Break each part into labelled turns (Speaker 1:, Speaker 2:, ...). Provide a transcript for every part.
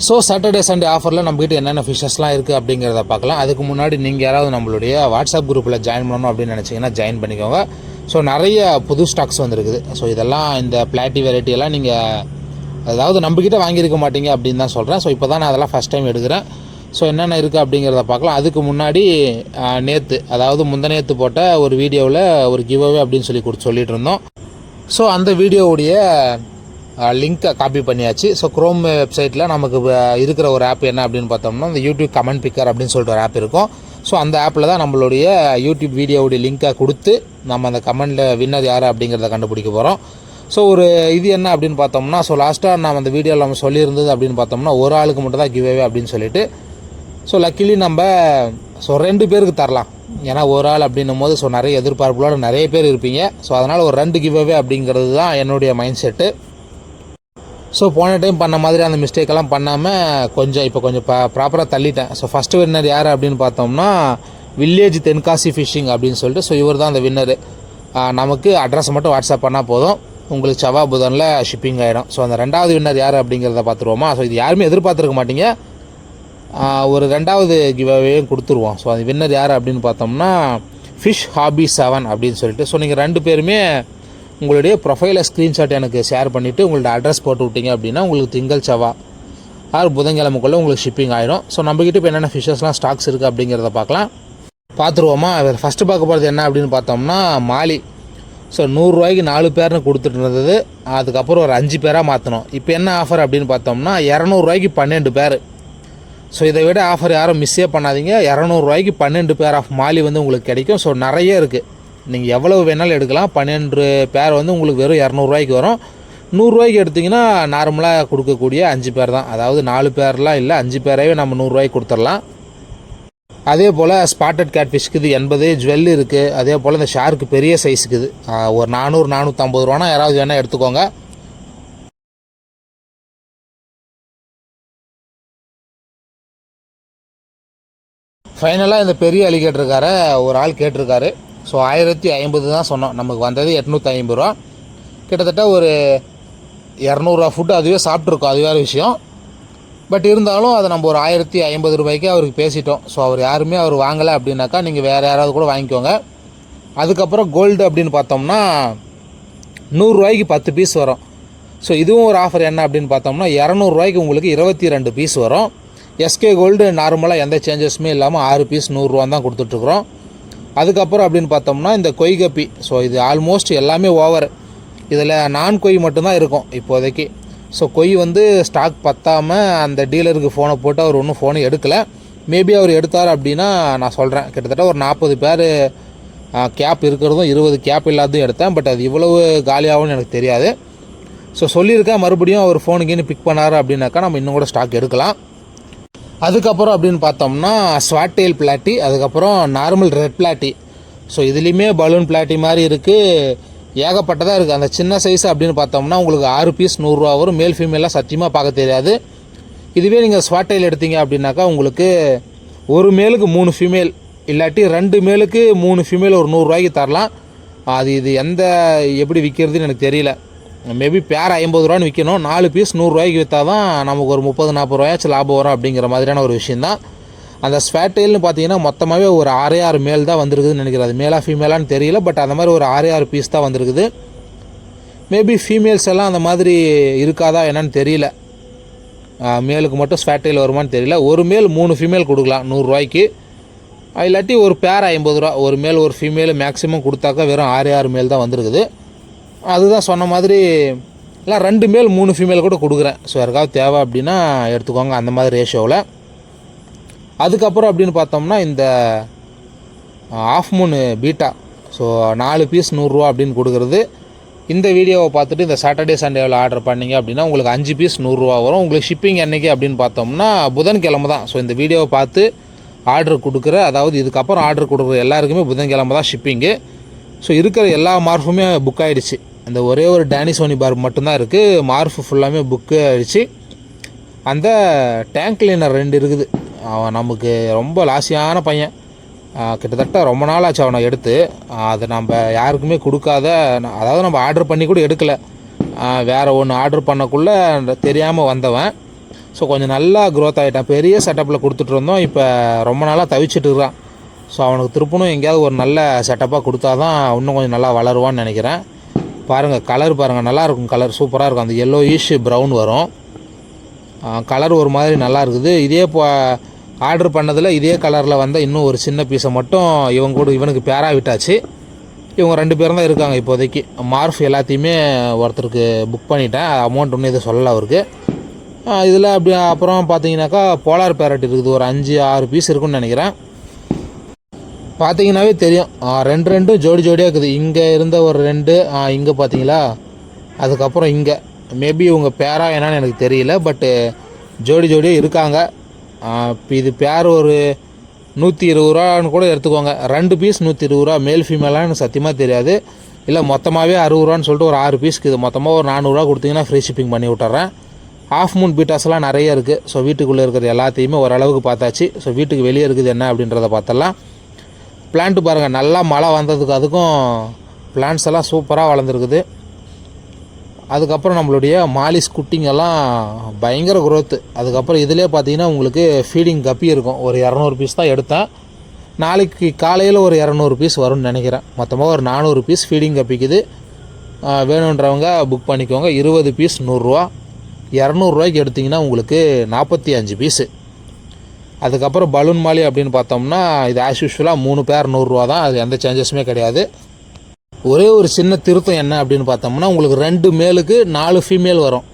Speaker 1: So Saturday Sunday ஆஃபரில் நம்மகிட்ட என்னென்ன ஃபிஷஸ்லாம் இருக்குது அப்படிங்கிறத பார்க்கலாம். அதுக்கு முன்னாடி நீங்கள் யாராவது நம்மளுடைய வாட்ஸ்அப் குரூப்பில் ஜாயின் பண்ணணும் அப்படின்னு நினச்சிங்கன்னா ஜாயின் பண்ணிக்கோங்க. ஸோ நிறைய புது ஸ்டாக்ஸ் வந்துருக்குது. ஸோ இதெல்லாம் இந்த பிளாட்டி வெரைட்டி எல்லாம் நீங்கள் அதாவது நம்மக்கிட்ட வாங்கியிருக்க மாட்டீங்க அப்படின்னு தான் சொல்கிறேன். ஸோ இப்போ தான் நான் அதெல்லாம் ஃபஸ்ட் டைம் எடுக்கிறேன். ஸோ என்னென்ன இருக்குது அப்படிங்கிறத பார்க்கலாம். அதுக்கு முன்னாடி நேற்று அதாவது முந்தநேற்று போட்ட ஒரு வீடியோவில் ஒரு கிவ்அவே அப்படின்னு சொல்லிட்டு இருந்தோம். ஸோ அந்த வீடியோவுடைய லிங்க்கை காப்பி பண்ணியாச்சு. ஸோ க்ரோம் வெப்சைட்டில் நமக்கு இருக்கிற ஒரு ஆப் என்ன அப்படின்னு பார்த்தோம்னா இந்த யூடியூப் கமெண்ட் பிக்கர் அப்படின்னு சொல்லிட்டு ஒரு ஆப் இருக்கும். ஸோ அந்த ஆப்பில் தான் நம்மளுடைய யூடியூப் வீடியோவுடைய லிங்க்கை கொடுத்து நம்ம அந்த கமெண்டில் வின்னர் யார் அப்படிங்கிறத கண்டுபிடிக்க போகிறோம். ஸோ ஒரு இது என்ன அப்படின்னு பார்த்தோம்னா, ஸோ லாஸ்ட்டாக நம்ம அந்த வீடியோவில் நம்ம சொல்லியிருந்தது அப்படின்னு பார்த்தோம்னா ஒரு ஆளுக்கு மட்டும் தான் கிவ்அவே அப்படின்னு சொல்லிட்டு. ஸோ லக்கிலி நம்ம 2 பேருக்கு தரலாம். ஏன்னா ஒரு ஆள் அப்படின்னும் போது நிறைய எதிர்பார்ப்புகளோட நிறைய பேர் இருப்பீங்க. ஸோ அதனால் ஒரு 2 கிவ்அவே அப்படிங்கிறது தான் என்னுடைய மைண்ட் செட்டு. ஸோ போன டைம் பண்ண மாதிரி அந்த மிஸ்டேக்கெல்லாம் பண்ணாமல் இப்போ கொஞ்சம் ப்ராப்பராக தள்ளிட்டேன். ஸோ ஃபஸ்ட்டு வின்னர் யார் அப்படின்னு பார்த்தோம்னா வில்லேஜ் தென்காசி ஃபிஷிங் அப்படின்னு சொல்லிட்டு. ஸோ இவர் தான் அந்த வின்னரு. நமக்கு அட்ரஸ் மட்டும் வாட்ஸ்அப் பண்ணால் போதும், உங்களுக்கு செவ்வாய் புதனில் ஷிப்பிங் ஆகிடும். ஸோ அந்த 2வது வின்னர் யார் அப்படிங்கிறத பார்த்துருவோமா. ஸோ இது யாருமே எதிர்பார்த்துருக்க மாட்டீங்க. ஒரு 2வது கிவ்அவேயும் கொடுத்துருவோம். ஸோ அந்த வின்னர் யார் அப்படின்னு பார்த்தோம்னா ஃபிஷ் ஹாபி 7 அப்படின்னு சொல்லிட்டு. ஸோ நீங்கள் 2 பேருமே உங்களுடைய ப்ரொஃபைலை ஸ்க்ரீன்ஷாட் எனக்கு ஷேர் பண்ணிவிட்டு உங்களோட அட்ரஸ் போட்டு விட்டீங்க அப்படின்னா உங்களுக்கு திங்கள் செவ்வாய் ஆறு புதன்கிழமைக்குள்ளே உங்களுக்கு ஷிப்பிங் ஆகிடும். ஸோ நம்மக்கிட்ட இப்போ என்னென்ன ஃபிஷ்ஷஸ்லாம் ஸ்டாக்ஸ் இருக்குது அப்படிங்கிறத பார்த்துருவோமா. ஃபஸ்ட்டு பார்க்க போகிறது என்ன அப்படின்னு பார்த்தோம்னா மாலி. ஸோ 100 ரூபாய்க்கு 4 பேர்னு கொடுத்துட்டு இருந்தது. அதுக்கப்புறம் ஒரு 5 பேராக மாற்றணும். இப்போ என்ன ஆஃபர் அப்படின்னு பார்த்தோம்னா 200 ரூபாய்க்கு 12 பேர். ஸோ இதை விட ஆஃபர் யாரும் மிஸ்ஸே பண்ணாதீங்க. 200 ரூபாய்க்கு 12 பேர் ஆஃப் மாலி உங்களுக்கு கிடைக்கும். ஸோ நிறைய இருக்குது, நீங்கள் எவ்வளவு வேணாலும் எடுக்கலாம். 12 பேர் உங்களுக்கு வெறும் 200 ரூபாய்க்கு வரும். 100 ரூபாய்க்கு எடுத்திங்கன்னா நார்மலாக கொடுக்கக்கூடிய 5 பேர் தான். அதாவது 4 பேர்லாம் இல்லை, 5 பேரையே நம்ம 100 ரூபாய்க்கு கொடுத்துடலாம். அதே போல் ஸ்பாட்டட் கேட்ஃபிஷ்க்கு இது 80, ஜுவல் இருக்குது. அதே போல் இந்த ஷார்க்கு பெரிய சைஸுக்குது ஒரு 400-450 ரூபானா யாராவது வேணால் எடுத்துக்கோங்க. ஃபைனலாக இந்த பெரிய அலிகேட்டருக்கார ஒரு ஆள் கேட்டிருக்காரு. ஸோ 1050 தான் சொன்னோம், நமக்கு வந்தது 850 ரூபா. கிட்டத்தட்ட ஒரு 200 ரூபா ஃபுட்டு அதுவே சாப்பிட்ருக்கோம், அது வேறு விஷயம். பட் இருந்தாலும் அதை நம்ம ஒரு 1050 ரூபாய்க்கு அவருக்கு பேசிட்டோம். ஸோ அவர் யாருமே வாங்கலை அப்படின்னாக்கா நீங்கள் வேறு யாராவது கூட வாங்கிக்கோங்க. அதுக்கப்புறம் கோல்டு அப்படின்னு பார்த்தோம்னா 100 ரூபாய்க்கு 10 பீஸ் வரும். ஸோ இதுவும் ஒரு ஆஃபர் என்ன அப்படின்னு பார்த்தோம்னா 200 ரூபாய்க்கு உங்களுக்கு 22 பீஸ் வரும். எஸ்கே கோல்டு நார்மலாக எந்த சேஞ்சஸுமே இல்லாமல் 6 பீஸ் 100 ரூபா தான் கொடுத்துட்ருக்குறோம். அதுக்கப்புறம் அப்படின்னு பார்த்தோம்னா இந்த கொய் கப்பி. ஸோ இது ஆல்மோஸ்ட் எல்லாமே ஓவர். இதில் நான் கொய் மட்டும்தான் இருக்கும் இப்போதைக்கு. ஸோ கொய் ஸ்டாக் பத்தாமல் அந்த டீலருக்கு ஃபோனை போட்டு அவர் ஒன்றும் ஃபோனை எடுக்கலை. மேபி அவர் எடுத்தார் அப்படின்னா நான் சொல்கிறேன். கிட்டத்தட்ட ஒரு 40 பேர் கேப் இருக்கிறதும் 20 கேப் இல்லாததும் எடுத்தேன். பட் அது இவ்வளவு காலியாகும்னு எனக்கு தெரியாது. ஸோ சொல்லியிருக்கேன், மறுபடியும் அவர் ஃபோனுக்குன்னு பிக் பண்ணார் அப்படின்னாக்கா நம்ம இன்னும் கூட ஸ்டாக் எடுக்கலாம். அதுக்கப்புறம் அப்படின்னு பார்த்தோம்னா ஸ்வாட்டெயில் பிளாட்டி, அதுக்கப்புறம் நார்மல் ரெட் பிளாட்டி. ஸோ இதுலேயுமே பலூன் பிளாட்டி மாதிரி இருக்குது, ஏகப்பட்டதாக இருக்குது. அந்த சின்ன சைஸ் அப்படின்னு பார்த்தோம்னா உங்களுக்கு 6 பீஸ் 100 ரூபா வரும். மேல் ஃபீமேலாம் சத்தியமாக பார்க்க தெரியாது. இதுவே நீங்கள் ஸ்வாட்டெயில் எடுத்தீங்க அப்படின்னாக்கா உங்களுக்கு ஒரு மேலுக்கு 3 ஃபீமேல், இல்லாட்டி 2 மேலுக்கு 3 ஃபீமேல் ஒரு 100 ரூபாய்க்கு தரலாம். இது எப்படி விற்கிறதுன்னு எனக்கு தெரியல. மேபி பேர் 50 ரூபான்னு விற்கணும். 4 பீஸ் 100 ரூபாய்க்கு விற்றா தான் நமக்கு ஒரு 30-40 ரூபாயாச்சும் லாபம் வரும் அப்படிங்கிற மாதிரியான ஒரு விஷயந்தான். அந்த ஸ்வாட்டெயில்னு பார்த்தீங்கன்னா மொத்தமாகவே ஒரு 6 மேல் தான் வந்திருக்குதுன்னு நினைக்கிறேன். அது மேலாக ஃபீமேலான்னு தெரியல. பட் அந்த மாதிரி ஒரு 6 பீஸ் தான் வந்திருக்குது. மேபி ஃபீமேல்ஸ் எல்லாம் அந்த மாதிரி இருக்காதா என்னன்னு தெரியல. மேலுக்கு மட்டும் ஸ்வாட்டெயில் வருமானு தெரியல. ஒரு மேல் 3 ஃபீமேல் கொடுக்கலாம் 100 ரூபாய்க்கு. இல்லாட்டி ஒரு பேர் 50 ரூபா. ஒரு மேல் ஒரு ஃபீமேல் மேக்ஸிமம் கொடுத்தாக்கா வெறும் 6 மேல் தான் வந்திருக்குது. அதுதான் சொன்ன மாதிரி இல்லை 2 மேல் 3 ஃபீமேல் கூட கொடுக்குறேன். ஸோ யாருக்காவது தேவை அப்படின்னா எடுத்துக்கோங்க அந்த மாதிரி ரேஷியோவில். அதுக்கப்புறம் அப்படின்னு பார்த்தோம்னா இந்த ஆஃப் மூன் பீட்டா. ஸோ 4 பீஸ் 100 ரூபா அப்படின்னு கொடுக்குறது. இந்த வீடியோவை பார்த்துட்டு இந்த சாட்டர்டே சண்டேவில் ஆர்டர் பண்ணிங்க அப்படின்னா உங்களுக்கு 5 பீஸ் 100 ரூபா வரும். உங்களுக்கு ஷிப்பிங் என்றைக்கு அப்படின்னு பார்த்தோம்னா புதன்கிழமை தான். ஸோ இந்த வீடியோவை பார்த்து ஆர்டர் கொடுக்குற, அதாவது இதுக்கப்புறம் ஆர்டர் கொடுக்குற எல்லாருக்குமே புதன்கிழமை தான் ஷிப்பிங்கு. ஸோ இருக்கிற எல்லா மார்ஃபுமே புக் ஆகிடுச்சு. அந்த ஒரே ஒரு டேனிசோனி பார்ப் மட்டும்தான் இருக்குது. மார்ஃபு ஃபுல்லாமே புக்கு ஆகிடுச்சு. அந்த டேங்க் கிளீனர் 2 இருக்குது. அவன் நமக்கு ரொம்ப லாசியான பையன். கிட்டத்தட்ட ரொம்ப நாள் ஆச்சு அவனை எடுத்து. அதை நம்ம யாருக்குமே கொடுக்காத, அதாவது நம்ம ஆர்டர் பண்ணி கூட எடுக்கலை. வேறு ஒன்று ஆர்டர் பண்ணக்குள்ளே தெரியாமல் வந்தவன். ஸோ கொஞ்சம் நல்லா க்ரோத் ஆகிட்டான். பெரிய செட்டப்பில் கொடுத்துட்டு இருந்தோம், இப்போ ரொம்ப நாளாக தவிச்சிட்டு இருக்கான். ஸோ அவனுக்கு திருப்பணும் எங்கேயாவது ஒரு நல்ல செட்டப்பாக கொடுத்தா தான் இன்னும் கொஞ்சம் நல்லா வளருவான்னு நினைக்கிறேன். பாருங்கள் கலர் பாருங்கள், நல்லாயிருக்கும் கலர், சூப்பராக இருக்கும். அந்த yellowish ப்ரௌன் வரும், கலர் ஒரு மாதிரி நல்லா இருக்குது. இதே இப்போ ஆர்டர் பண்ணதில் இதே கலரில் வந்தால் இன்னும் ஒரு சின்ன பீஸை மட்டும் இவனுக்கு பேரா விட்டாச்சு. இவங்க 2 பேரும் தான் இருக்காங்க இப்போதைக்கு. மார்ஃப் எல்லாத்தையுமே ஒருத்தருக்கு புக் பண்ணிட்டேன், அமௌண்ட் ஒன்றும் எதுவும் சொல்லலை அவருக்கு. இதில் அப்படி அப்புறம் பார்த்தீங்கன்னாக்கா போலார் பேரட் இருக்குது, ஒரு 5-6 பீஸ் இருக்குன்னு நினைக்கிறேன். பார்த்தீங்கன்னாவே தெரியும், 2 ஜோடி ஜோடியாக இருக்குது. இங்கே இருந்த ஒரு 2, இங்கே பார்த்தீங்களா, அதுக்கப்புறம் இங்கே மேபி இவங்க பேரா என்னன்னு எனக்கு தெரியல, பட்டு ஜோடி ஜோடியாக இருக்காங்க. இப்போ இது பேர் ஒரு 120 ரூபான்னு கூட எடுத்துக்கோங்க. 2 பீஸ் 120 ரூபா, மேல் ஃபீமேலாக எனக்கு சத்தியமாக தெரியாது. இல்லை மொத்தமாகவே 60 ரூபான்னு சொல்லிட்டு ஒரு 6 பீஸ்க்கு இது மொத்தமாக ஒரு 400 ரூபா கொடுத்தீங்கன்னா ஃப்ரீ ஷிப்பிங் பண்ணி விட்டுறேன். ஹாஃப் மூன் பீட்டாஸ்லாம் நிறைய இருக்குது. ஸோ வீட்டுக்குள்ளே இருக்கிறது எல்லாத்தையுமே ஓரளவுக்கு பார்த்தாச்சு. ஸோ வீட்டுக்கு வெளியே இருக்குது என்ன அப்படின்றத பார்த்தலாம். பிளான்ட்டு பாருங்கள், நல்லா மழை வந்ததுக்கு அதுக்கும் பிளான்ட்ஸ் எல்லாம் சூப்பராக வளர்ந்துருக்குது. அதுக்கப்புறம் நம்மளுடைய மாலிஸ் குட்டிங்கெல்லாம் பயங்கர குரோத்து. அதுக்கப்புறம் இதிலே பார்த்தீங்கன்னா உங்களுக்கு ஃபீடிங் கப்பி இருக்கும். ஒரு 200 பீஸ் தான் எடுத்தேன். நாளைக்கு காலையில் ஒரு 200 பீஸ் வரும்னு நினைக்கிறேன். மொத்தமாக ஒரு 400 பீஸ் ஃபீடிங் கப்பிக்குது. வேணுன்றவங்க புக் பண்ணிக்கோங்க. 20 பீஸ் 100 ரூபா, 200 ரூபாய்க்கு எடுத்திங்கன்னா உங்களுக்கு 45 பீஸு. அதுக்கப்புறம் பலூன் மாலி அப்படின்னு பார்த்தோம்னா இது ஆஸ் யூஷுவலாக 3 பேர் 100 ரூபா தான், அது எந்த சேஞ்சஸுமே கிடையாது. ஒரே ஒரு சின்ன திருத்தம் என்ன அப்படின்னு பார்த்தோம்னா உங்களுக்கு 2 மேலுக்கு 4 ஃபீமேல் வரும்.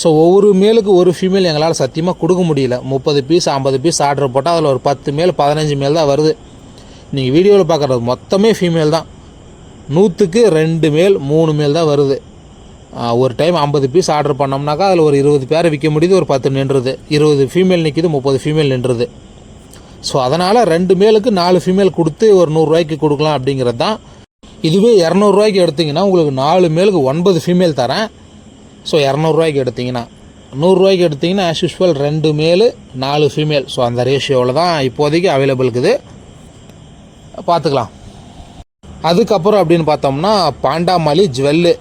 Speaker 1: ஸோ ஒவ்வொரு மேலுக்கு ஒரு ஃபீமேல் எங்களால் சத்தியமாக கொடுக்க முடியல. 30 பீஸ் 50 பீஸ் ஆர்டர் போட்டால் அதில் ஒரு 10 மேல் 15 மேல் தான் வருது. நீங்கள் வீடியோவில் பார்க்குறது மொத்தமே ஃபீமேல் தான். 100க்கு 2 மேல் 3 மேல் தான் வருது. ஒரு டைம் 50 பீஸ் ஆர்டர் பண்ணோம்னாக்கா அதில் ஒரு 20 பேர் விற்க முடியுது, ஒரு 10 நின்றுது. 20 ஃபீமேல் நிற்கிது, 30 ஃபீமேல் நின்றுது. ஸோ அதனால் 2 மேலுக்கு 4 ஃபீமேல் கொடுத்து ஒரு 100 ரூபாய்க்கு கொடுக்கலாம் அப்படிங்கிறது தான். இதுவே 200 ரூபாய்க்கு எடுத்திங்கன்னா உங்களுக்கு 4 மேலுக்கு 9 ஃபீமேல் தரேன். ஸோ 200 ரூபாய்க்கு எடுத்திங்கன்னா, 100 ரூபாய்க்கு எடுத்திங்கன்னா ஆஸ் யூஷுவல் 2 மேலு 4 ஃபீமேல். ஸோ அந்த ரேஷியோவில் தான் இப்போதைக்கு அவைலபிள் இருக்குது, பார்த்துக்கலாம். அதுக்கப்புறம் அப்படின்னு பார்த்தோம்னா பாண்டாமாலி ஜுவல்லு.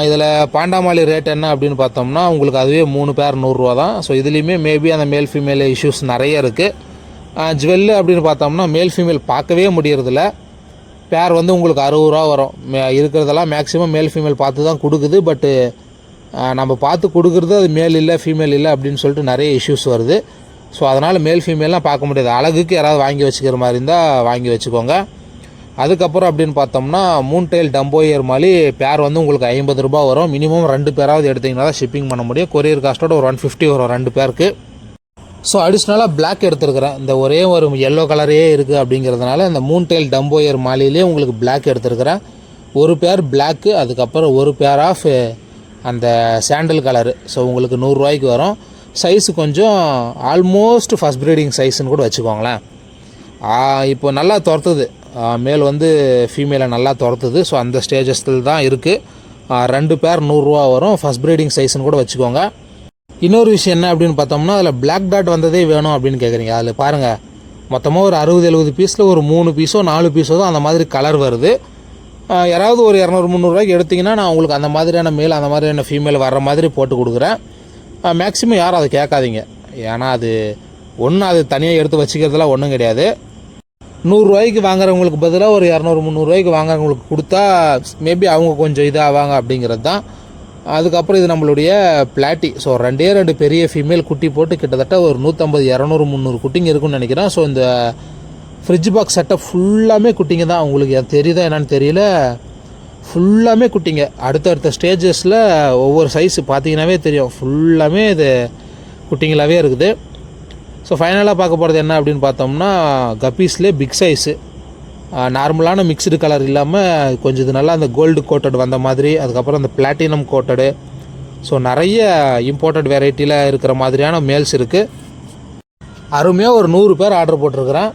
Speaker 1: இதில் பாண்டாமாலி ரேட் என்ன அப்படின்னு பார்த்தோம்னா உங்களுக்கு அதுவே 3 பேர் 100 ரூபா தான். ஸோ இதுலேயுமே மேபி அந்த மேல் ஃபீமேல் இஷ்யூஸ் நிறைய இருக்குது. ஜுவல்லு அப்படின்னு பார்த்தோம்னா மேல் ஃபீமேல் பார்க்கவே முடியறதில்ல. பேர் வந்து உங்களுக்கு 60 ரூபா வரும். இருக்கிறதெல்லாம் மேக்ஸிமம் மேல் ஃபீமேல் பார்த்து தான் கொடுக்குது. பட்டு நம்ம பார்த்து கொடுக்குறது அது மேல் இல்லை ஃபீமேல் இல்லை அப்படின்னு சொல்லிட்டு நிறைய இஷ்யூஸ் வருது. ஸோ அதனால் மேல் ஃபீமேல்லாம் பார்க்க முடியாது. அழகுக்கு யாராவது வாங்கி வச்சுக்கிற மாதிரி இருந்தால் வாங்கி வச்சுக்கோங்க. அதுக்கப்புறம் அப்படின்னு பார்த்தோம்னா மூன் டைல் டம்போயர் மாதிரி பேர் வந்து உங்களுக்கு 50 ரூபா வரும். மினிமம் 2 பேராவது எடுத்திங்கன்னா தான் ஷிப்பிங் பண்ண முடியும். கொரியர் காஸ்ட்டோட ஒரு 150 வரும் 2 பேருக்கு. ஸோ அடிஷ்னலாக பிளாக் எடுத்துருக்கிறேன். இந்த ஒரே ஒரு எல்லோ கலரே இருக்குது அப்படிங்கிறதுனால இந்த மூன் டைல் டம்போயர் மாலிலே உங்களுக்கு பிளாக் எடுத்துருக்கிறேன். ஒரு பேர் பிளாக்கு, அதுக்கப்புறம் ஒரு பேர் ஆஃப் அந்த சாண்டல் கலரு. ஸோ உங்களுக்கு 100 ரூபாய்க்கு வரும். சைஸு கொஞ்சம் ஆல்மோஸ்ட் ஃபஸ்ட் ப்ரீடிங் சைஸுன்னு கூட வச்சுக்கோங்களேன். இப்போ நல்லா துரத்துது, மேல் வந்து ஃபீமேலை நல்லா துரத்துது. ஸோ அந்த ஸ்டேஜஸில் தான் இருக்குது. 2 பேர் 100 ரூபா வரும். ஃபஸ்ட் ப்ரீடிங் சைஸ்ன்னு கூட வச்சுக்கோங்க. இன்னொரு விஷயம் என்ன அப்படின்னு பார்த்தோம்னா அதில் பிளாக் டாட் வந்ததே வேணும் அப்படின்னு கேட்குறீங்க. அதில் பாருங்கள், மொத்தமாக ஒரு 60-70 பீஸில் ஒரு 3 பீஸோ 4 பீஸோ தான் அந்த மாதிரி கலர் வருது. யாராவது ஒரு 200-300 ரூபாய்க்கு எடுத்திங்கன்னா நான் உங்களுக்கு அந்த மாதிரியான மேல் அந்த மாதிரியான ஃபீமேல் வர்ற மாதிரி போட்டு கொடுக்குறேன். மேக்ஸிமம் யாரும் அதை கேட்காதீங்க. ஏன்னா அது ஒன்றும் அது தனியாக எடுத்து வச்சுக்கிறதுலாம் ஒன்றும் கிடையாது. 100 ரூபாய்க்கு வாங்குறவங்களுக்கு பதிலாக ஒரு 200-300 ரூபாய்க்கு வாங்குறவங்களுக்கு கொடுத்தா மேபி அவங்க கொஞ்சம் இதாவாங்க அப்படிங்கிறது தான். அதுக்கப்புறம் இது நம்மளுடைய பிளாட்டி. ஸோ 2 பெரிய ஃபீமேல் குட்டி போட்டு கிட்டத்தட்ட ஒரு 150-200-300 குட்டிங்க இருக்குன்னு நினைக்கிறேன். ஸோ இந்த ஃப்ரிட்ஜ் பாக்ஸ் செட்டப் ஃபுல்லாமே குட்டிங்க தான். உங்களுக்கு தெரியுதா என்னன்னு தெரியல, ஃபுல்லாமே குட்டிங்க. அடுத்தடுத்த ஸ்டேஜஸில் ஒவ்வொரு சைஸு பார்த்தீங்கன்னாவே தெரியும், ஃபுல்லாமே இது குட்டிங்களாகவே இருக்குது. ஸோ ஃபைனலாக பார்க்க போகிறது என்ன அப்படின்னு பார்த்தோம்னா கப்பீஸ்லேயே பிக் சைஸு, நார்மலான மிக்ஸ்டு கலர் இல்லாமல் கொஞ்சம் இது நல்லா அந்த கோல்டு கோட்டட் வந்த மாதிரி, அதுக்கப்புறம் அந்த பிளாட்டினம் கோட்டடு. ஸோ நிறைய இம்போர்ட்டட் வெரைட்டியில் இருக்கிற மாதிரியான மேல்ஸ் இருக்குது. அருமையாக ஒரு 100 பேர் ஆர்டர் போட்டிருக்கிறேன்.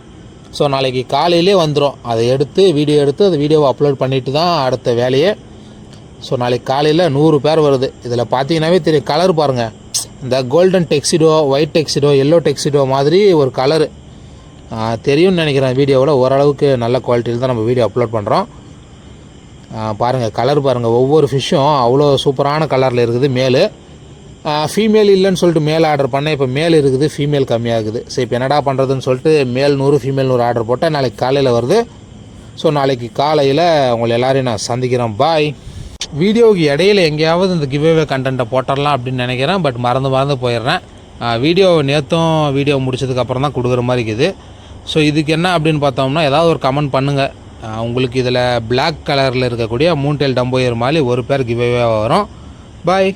Speaker 1: ஸோ நாளைக்கு காலையிலே வந்துடும். அதை எடுத்து வீடியோ எடுத்து அந்த வீடியோவை அப்லோட் பண்ணிவிட்டு தான் அடுத்த வேலையே. ஸோ நாளைக்கு காலையில் 100 பேர் வருது. இதில் பார்த்தீங்கன்னாவே தெரியும், கலர் பாருங்கள், இந்த கோல்டன் டெக்ஸிடோ, ஒயிட் டெக்ஸிடோ, எல்லோ டெக்ஸிடோ மாதிரி ஒரு கலரு தெரியும்னு நினைக்கிறேன். வீடியோவில் ஓரளவுக்கு நல்ல குவாலிட்டியில் தான் நம்ம வீடியோ அப்லோட் பண்ணுறோம். பாருங்கள் கலர் பாருங்கள், ஒவ்வொரு ஃபிஷ்ஷும் அவ்வளோ சூப்பரான கலரில் இருக்குது மேல். ஃபீமேல் இல்லைன்னு சொல்லிட்டு மேல் ஆர்டர் பண்ணேன். இப்போ மேல் இருக்குது, ஃபீமேல் கம்மியாகுது. ஸோ இப்போ என்னடா பண்ணுறதுன்னு சொல்லிட்டு மேல் 100 ஃபீமேல் 100 ஆர்டர் போட்டால் நாளைக்கு காலையில் வருது. ஸோ நாளைக்கு காலையில் உங்களை எல்லோரையும் நான் சந்திக்கிறேன். பாய். வீடியோவுக்கு இடையில எங்கேயாவது இந்த கிவ்அவே கண்டென்ட்டை போட்டுடலாம் அப்படின்னு நினைக்கிறேன். பட் மறந்து போயிடுறேன். வீடியோ நேற்றும் வீடியோ முடிச்சதுக்கப்புறம் தான் கொடுக்குற மாதிரி இருக்குது. ஸோ இதுக்கு என்ன அப்படின்னு பார்த்தோம்னா ஏதாவது ஒரு கமெண்ட் பண்ணுங்கள். உங்களுக்கு இதில் பிளாக் கலரில் இருக்கக்கூடிய மூன்டெயில் டம்போயர் மாதிரி ஒரு பேர் கிவ்அவே வரும். பாய்.